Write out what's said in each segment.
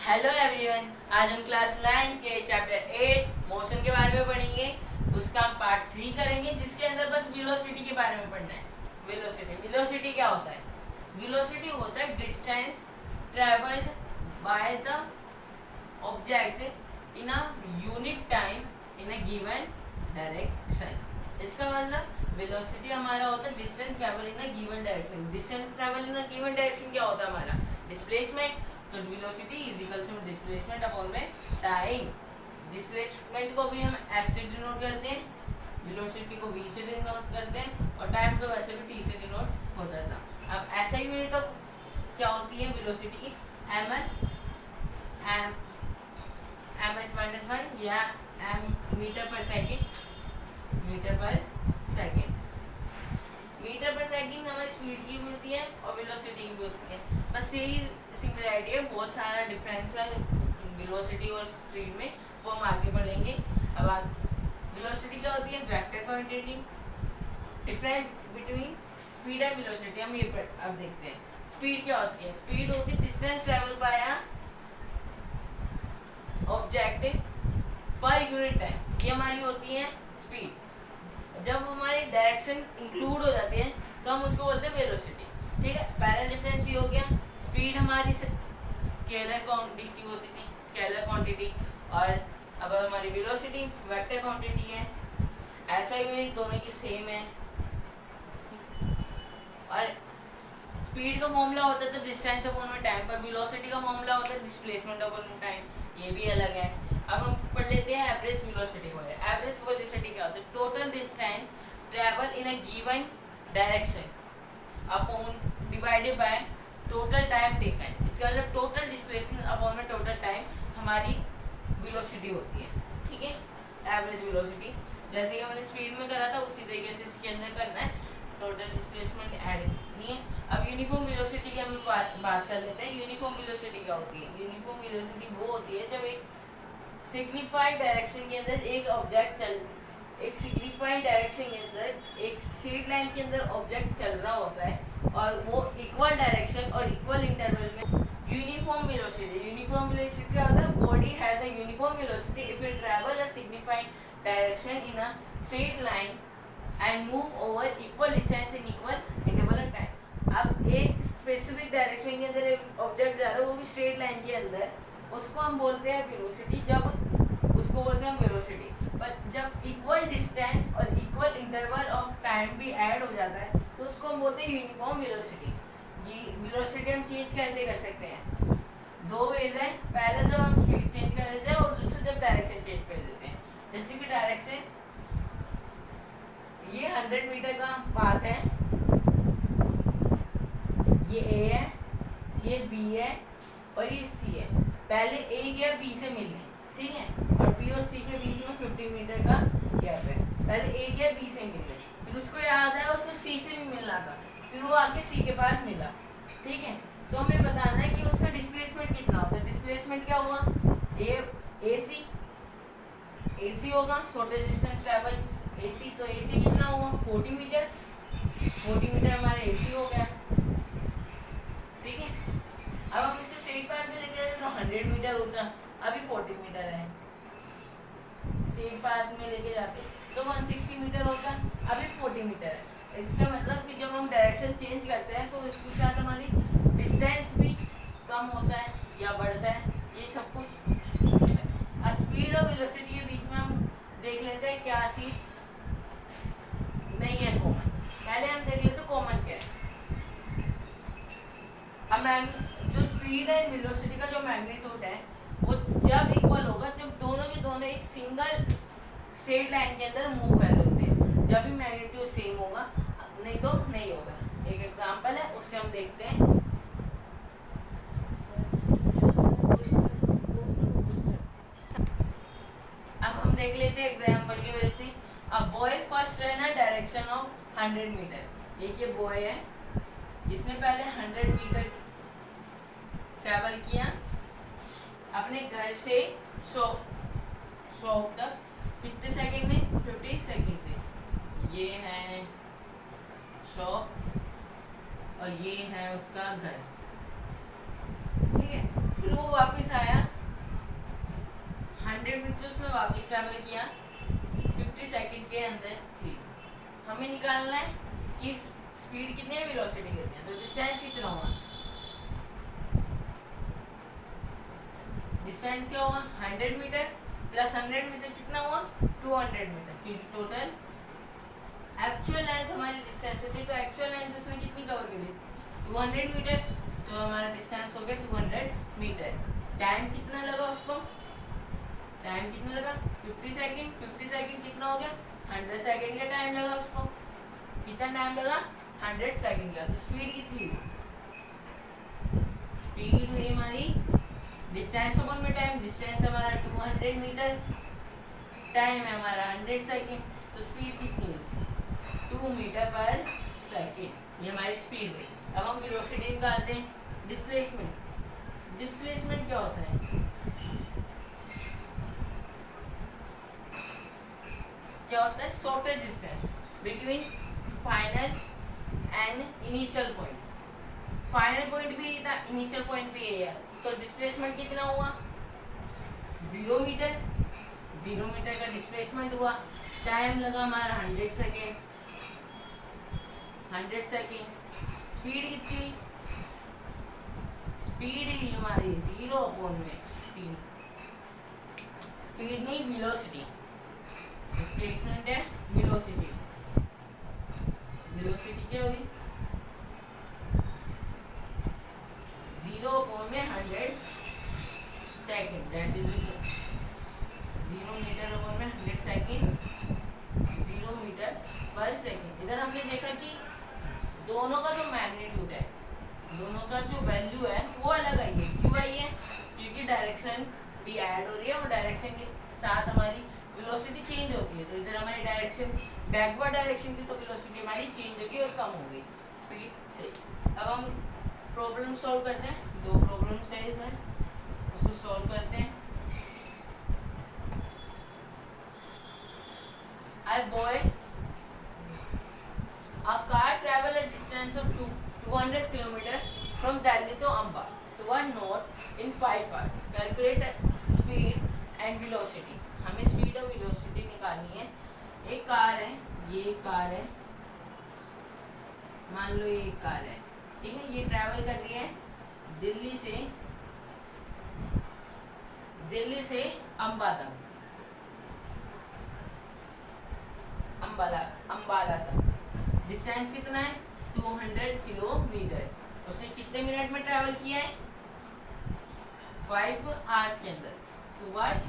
Hello everyone, आज हम class 9 के चैप्टर 8 मोशन के बारे में पढ़ेंगे। उसका हम पार्ट 3 करेंगे, जिसके अंदर बस वेलोसिटी के बारे में पढ़ना है। वेलोसिटी क्या होता है? वेलोसिटी होता है distance travelled by the object in a unit time in a given direction. इसका मतलब वेलोसिटी हमारा होता है distance travel in a given direction. Distance travel in a given direction क्या होता है? हमारा डिस्प्लेसमेंट। तो velocity is equal to displacement upon में टाइम। डिस्प्लेसमेंट को भी हम एस से डिनोट करते हैं, वेलोसिटी को वी से डिनोट करते हैं, और टाइम तो वैसे भी टी से डिनोट होता था। अब ऐसा यूनिट तो क्या होती है वेलोसिटी की? एम एस माइनस 1 या एम मीटर पर सेकेंड। मीटर पर सेकेंड हमें स्पीड की भी होती है और वेलोसिटी की भी होती है। बस यही सिमिलरिटी है, बहुत सारा डिफरेंस है वेलोसिटी और स्पीड में, वो हम आगे पढ़ेंगे। अब वेलोसिटी क्या होती है? Vector quantity. Difference between speed and velocity हम ये अब देखते हैं। स्पीड क्या होती है? स्पीड होती है distance travel by object per unit time. ये हमारी होती है स्पीड। जब हमारी डायरेक्शन इंक्लूड हो जाती है तो हम उसको बोलते हैं वेलोसिटी। ठीक है, पहला डिफरेंस ये हो गया। स्पीड हमारी स्केलर क्वांटिटी होती थी, स्केलर क्वांटिटी, और अब हमारी वेलोसिटी वेक्टर क्वांटिटी है। ऐसा यूनिट दोनों की सेम है। और स्पीड का फॉर्मूला होता है तो डिस्टेंस अपॉन में टाइम, पर वेलोसिटी का फॉर्मूला होता है डिस्प्लेसमेंट अपॉन में टाइम। ये भी अलग है। अब हम पढ़ लेते हैं एवरेज वेलोसिटी को। एवरेज वेलोसिटी क्या होता है? Total distance travel in a given direction upon divided by total time taken. इसका मतलब टोटल डिस्प्लेसमेंट अपॉन में टोटल टाइम हमारी वेलोसिटी होती है। ठीक है, एवरेज वेलोसिटी जैसे कि हमने स्पीड में करा था उसी तरीके से इसके अंदर करना है। टोटल डिस्प्लेसमेंट ऐड नहीं है। अब यूनिफॉर्म वेलोसिटी की हम बात कर लेते हैं। यूनिफॉर्म वेलोसिटी क्या होती है? यूनिफॉर्म वेलोसिटी वो होती है जब एक सिग्निफाइड डायरेक्शन के अंदर एक सिग्निफाइड डायरेक्शन के अंदर एक स्ट्रेट लाइन के अंदर ऑब्जेक्ट चल रहा होता है और वो इक्वल डायरेक्शन और इक्वल इंटरवल में यूनिफॉर्म वेलोसिटी। यूनिफॉर्म वेलोसिटी क्या होता है? Body has a uniform velocity if it travel a signified direction in a straight line and move over equal distance in equal interval of time. अब एक specific direction के अंदर एक object जा रहा है, वो भी स्ट्रेट लाइन के अंदर, उसको हम बोलते हैं वेलोसिटी। जब उसको बोलते हैं वेलोसिटी, पर जब इक्वल डिस्टेंस और इक्वल इंटरवल ऑफ टाइम भी ऐड हो जाता है तो उसको हम बोलते हैं यूनिफॉर्म वेलोसिटी। ये वेलोसिटी हम चेंज कैसे कर सकते हैं? दो वेज है। पहले जब हम स्पीड चेंज कर देते हैं और दूसरे जब डायरेक्शन चेंज कर देते हैं। जैसे कि डायरेक्शन, ये 100 मीटर का पाथ है, ये ए है, ये बी है और ये सी है। पहले ए गया बी से मिलने, ठीक है, और बी और सी के बीच में 50 मीटर का गैप है। पहले ए गया बी से मिलने, फिर उसको याद है उसको सी से भी मिलना था, फिर वो आके सी के पास मिला। ठीक है, तो हमें बताना है कि उसका डिस्प्लेसमेंट कितना होता है। डिस्प्लेसमेंट क्या हुआ? ए सी होगा, शॉर्टेज डिस्टेंस ट्रैवल ए सी। तो ए सी कितना हुआ? 40 मीटर। 40 मीटर हमारा ए सी हो गया। ठीक है, अब हम इसको स्ट्रेट पाथ में लेके जाते तो 100 मीटर होता, अभी 40 मीटर है। स्ट्रेट पाथ में लेके जाते तो 160 मीटर होता, अभी 40 मीटर है। इसका मतलब कि जब हम डायरेक्शन चेंज करते हैं तो इसके साथ हमारी डिस्टेंस भी कम होता है या बढ़ता है, ये सब कुछ। स्पीड और वेलोसिटी के बीच में हम देख लेते हैं क्या चीज़ नहीं है कॉमन। पहले हम देख लेते कॉमन क्या है। अब जो स्पीड है वेलोसिटी का जो मैग्नीट्यूड है वो जब इक्वल होगा जब दोनों के दोनों एक सिंगल स्ट्रेट लाइन के अंदर मूव कर रहे होते हैं, जब भी मैग्नीट्यूड सेम होगा, नहीं तो नहीं होगा। एक एग्जांपल है, उससे हम देखते हैं। अब हम देख लेते हैं एग्जांपल की वजह से। A boy first run a direction of 100 metre. एक ये बॉय है, इसने पहले 100 मीटर ट्रैवल किया अपने घर से शॉप तक। कितने सेकंड में? 50 सेकंड से। ये है शॉप और ये है उसका घर। ठीक है, फिर वो वापस आया वापस ट्रैवल किया 50 सेकंड के अंदर भी। हमें निकालना है कि स्पीड कितनी है, वेलोसिटी कितनी है। तो डिस्टेंस कितना हुआ, डिस्टेंस क्या हुआ 100 मीटर प्लस 100 मीटर कितना हुआ 200 मीटर, क्योंकि टोटल एक्चुअल लेंथ हमारी डिस्टेंस होती है, तो एक्चुअल लेंथ उसने कितनी कवर करी 200 मीटर, तो हमारा डिस्टेंस हो गया 200 मीटर। टाइम कितना लगा उसको, टाइम कितना लगा 50 सेकंड, 50 सेकंड कितना हो गया 100 सेकंड का टाइम लगा उसको, कितना टाइम लगा 100 सेकंड का। तो स्पीड कितनी हुई, स्पीड हुई हमारी डिस्टेंस अपन में टाइम, डिस्टेंस हमारा 200 मीटर, टाइम है हमारा 100 सेकंड, तो स्पीड कितनी हुई 2 मीटर पर सेकंड, ये हमारी स्पीड है। अब हम वेलोसिटी निकालते हैं। डिस्प्लेसमेंट, डिस्प्लेसमेंट क्या होता है, क्या होता है shortage distance between final and initial point. Final point भी था, इनिशियल पॉइंट भी है, तो डिस्प्लेसमेंट कितना हुआ 0 मीटर, 0 मीटर का डिस्प्लेसमेंट हुआ। टाइम लगा हमारा 100 सेकेंड, 100 सेकेंड। स्पीड कितनी, स्पीड ही हमारी 0 अपॉन में स्पीड, स्पीड नहीं वेलोसिटी, डिस्प्लेसमेंट है वेलोसिटी, वेलोसिटी क्या हुई 0 अपॉन में 100 second, that is 0 metre upon में 100 सेकेंड, 0 मीटर पर सेकेंड। इधर हमने देखा कि दोनों का जो मैग्नीट्यूड है, दोनों का जो वैल्यू है वो अलग आई है। क्यों आई है, क्योंकि डायरेक्शन भी ऐड हो रही है और डायरेक्शन के साथ हमारी वेलोसिटी चेंज होती है। तो इधर हमारी डायरेक्शन बैकवर्ड डायरेक्शन थी, तो वेलोसिटी हमारी चेंज होगी और कम हो गई स्पीड से। अब हम प्रॉब्लम सॉल्व करते हैं, दो प्रॉब्लम्स है इधर, उसको सॉल्व करते हैं। A boy, a car travel a distance of 200 km from Delhi to Amba toward north in 5 hours. Calculate speed and velocity. हमें स्पीड और वेलोसिटी निकालनी है। एक कार है, ये कार है, मान लो ये कार है, ठीक है, ये ट्रैवल कर रही है दिल्ली से अम्बा तक, अम्बाला तक। डिस्टेंस कितना है 200 किलोमीटर। उसने कितने मिनट में ट्रैवल किया है 5 आवर्स के अंदर। Towards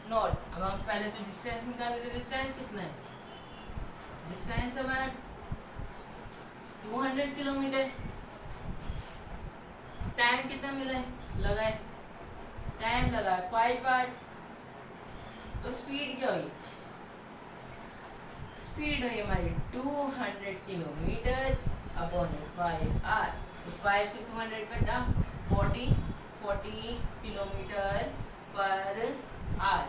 north. अब हम पहले तो डिस्टेंस निकाले, तो डिस्टेंस कितना है, डिस्टेंस हमारा 200 किलोमीटर। टाइम कितना मिला है, लगा है, टाइम लगा 5 आवर्स। तो स्पीड क्या हुई, स्पीड हुई हमारी 200 किलोमीटर अपॉन 5 आवर। तो 5 से 200 कटा 40 kilometre per hour,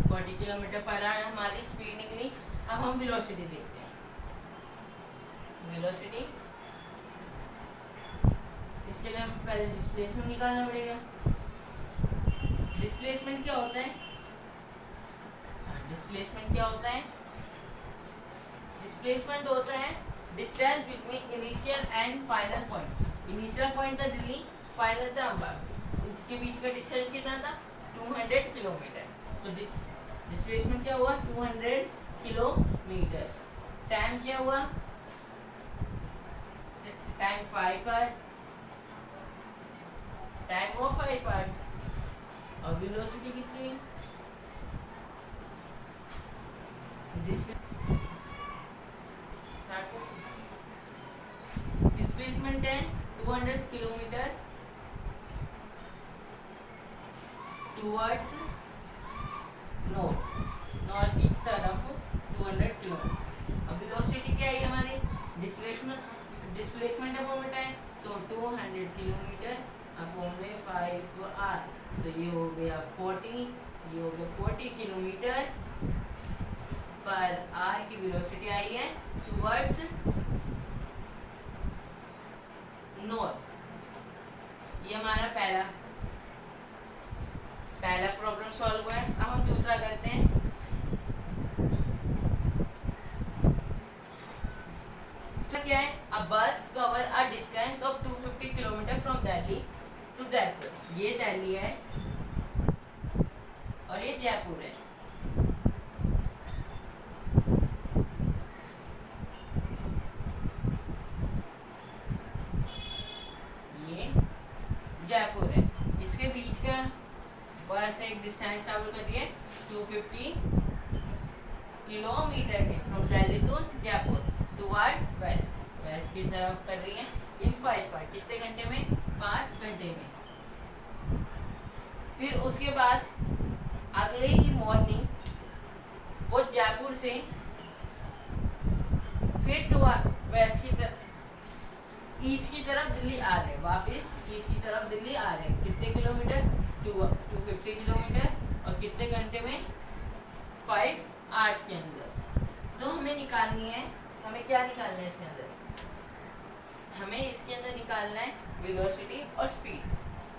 40 kilometre per hour हमारी स्पीड निकली। अब हम वेलोसिटी देखते हैं। वेलोसिटी, इसके लिए हम पहले डिस्प्लेसमेंट निकालना पड़ेगा। डिस्प्लेसमेंट क्या होता है, डिस्प्लेसमेंट क्या होता है, डिस्प्लेसमेंट होता है distance between initial and final point. Initial point था दिल्ली, फाइनल था अम्बा, इसके बीच का डिस्टेंस कितना था 200 किलोमीटर। तो डिस्प्लेसमेंट क्या हुआ 200 किलोमीटर। टाइम क्या हुआ, टाइम 5 आवर्स, टाइम हुआ 5 आवर्स। और वेलोसिटी कितनी, डिस्प्लेसमेंट है 200 किलोमीटर टुवर्ड्स नॉर्थ की तरफ 200 किलोमीटर। अब वेलोसिटी क्या है हमारी, डिस्प्लेसमेंट अपॉन में टाइम, तो 200 किलोमीटर अपॉन में 5 आवर, तो ये हो गया 40, ये हो गया 40 किलोमीटर पर आवर की वेलोसिटी आई है टुवर्ड्स नॉर्थ। ये हमारा पहला प्रॉब्लम सॉल्व हुआ है। अब हम दूसरा करते हैं। क्या है? A bus cover a distance of 250 kilometre from Delhi to Jaipur. ये दिल्ली है और ये जयपुर है। ये जयपुर है। इसके बीच का बस एक डिस्टेंस ट्रैवल कर रही है 250 किलोमीटर के from Delhi to Jaipur toward west. West की तरफ कर रही है इन 5 आवर। कितने घंटे में? 5 घंटे में। फिर उसके बाद अगले ही मॉर्निंग वो जयपुर से फिर टुवर्ड वेस्ट की तरफ, ईस्ट की तरफ दिल्ली आ रहे, वापस ईस्ट की तरफ दिल्ली आ रहे। कितने किलोमीटर? 250 किलोमीटर। और कितने घंटे में? 5 आवर्स के अंदर। तो हमें निकालनी है, हमें क्या निकालना है इसके अंदर? हमें इसके अंदर निकालना है वेलोसिटी और स्पीड।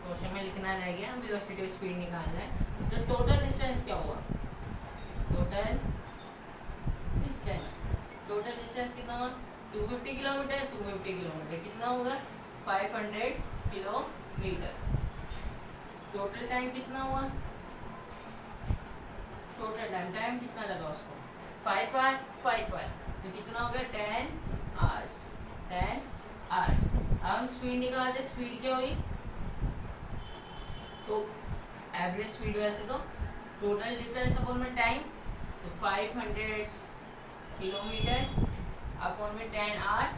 क्वेश्चन में लिखना रह गया, वेलोसिटी और स्पीड निकालना है। तो टोटल डिस्टेंस क्या हुआ? टोटल डिस्टेंस कितना हुआ? 250 किलोमीटर। 250 किलोमीटर कितना होगा? 500 किलोमीटर। टोटल टाइम कितना हुआ? टोटल टाइम कितना लगा उसको? 5 आवर। 5 आवर तो कितना हो गया? 10 आवर्स। 10 आवर्स। अब हम स्पीड निकालते। स्पीड क्या हुई? तो एवरेज स्पीड वैसे तो टोटल डिस्टेंस अपॉन में टाइम, तो 500 किलोमीटर अपॉन में 10 आवर्स।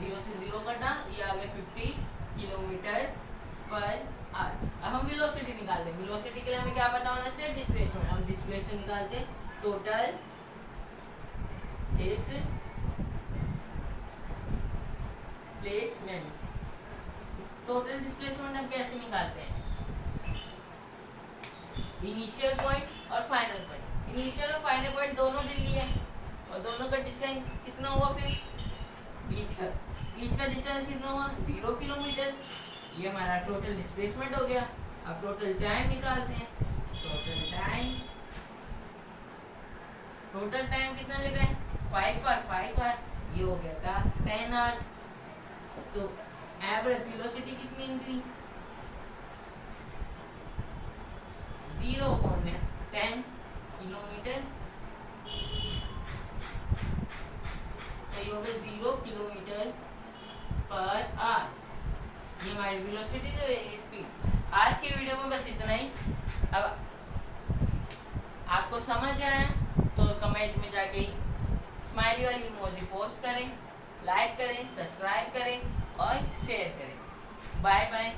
0 से 0 कटा, ये आ गया 50 किलोमीटर पर आवर। अब हम वेलोसिटी निकालते हैं। वेलोसिटी के लिए हमें क्या पता होना चाहिए? डिस्प्लेसमेंट। हम डिस्प्लेसमेंट निकालते हैं। Total displacement. टोटल डिस्प्लेसमेंट हम कैसे निकालते हैं? इनिशियल पॉइंट और फाइनल पॉइंट। इनिशियल और फाइनल पॉइंट दोनों दिल्ली है और दोनों का डिस्टेंस कितना हुआ? फिर बीच का डिस्टेंस कितना हुआ? 0 किलोमीटर। ये हमारा टोटल डिस्प्लेसमेंट हो गया। अब टोटल टाइम निकालते हैं। टोटल टाइम कितना लगा है? 5 आवर। ये हो गया था 10 आवर्स। तो एवरेज वेलोसिटी कितनी निकली? 0.10 किलोमीटर। तो ये हो गया 0 किलोमीटर पर आवर। ये हमारी वेलोसिटी तो स्पीड। आज की वीडियो में बस इतना ही। अब आपको समझ आया तो कमेंट में जाके स्माइली वाली इमोजी पोस्ट करें, लाइक करें, सब्सक्राइब करें और शेयर करें। Bye bye.